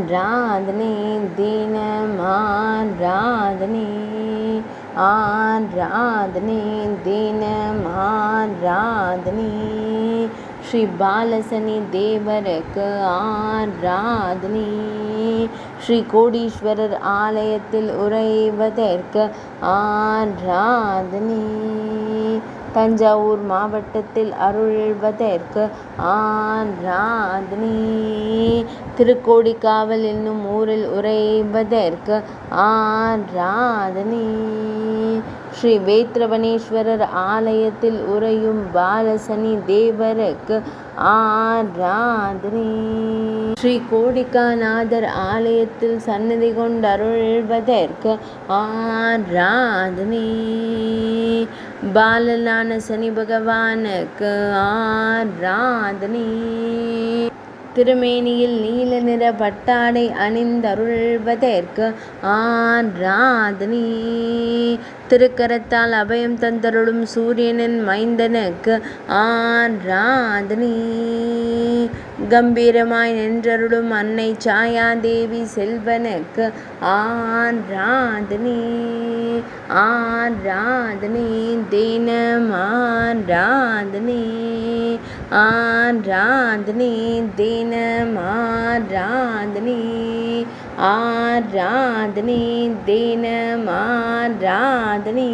ஆராதனை தினம் ஆராதனை ஆராதனை தினம் ஆராதனை ஸ்ரீ பாலசனி தேவருக்கு ஆராதனை ஸ்ரீ கோடீஸ்வரர் ஆலயத்தில் உறைவதற்கு ஆராதனை தஞ்சாவூர் மாவட்டத்தில் அருள்வதற்கு ஆராதனை திருக்கோடிக்காவல் என்னும் ஊரில் உறைவதற்கு ஆராதனை ஸ்ரீ வேத்ரவனேஸ்வரர் ஆலயத்தில் உறையும் பாலசனி தேவருக்கு ஆராதனை ஸ்ரீ கோடிக்காநாதர் ஆலயத்தில் சந்நிதி கொண்டு அருள்வதற்கு ஆராதனை பாலலான சனி பகவானுக்கு ஆராதனை திருமேனியில் நீல நிற பட்டாடை அணிந்தருள்வதற்கு ஆராதனை திருக்கரத்தால் அபயம் தந்தருளும் சூரியனின் மைந்தனுக்கு ஆராதனை கம்பீரமாய் நின்றருளும் அன்னை சாயாதேவி செல்வனுக்கு ஆராதனை ஆராதனை தினம் ஆராதனை ஆராதனை தினம் ஆராதனை ஆராதனை தினம் ஆராதனை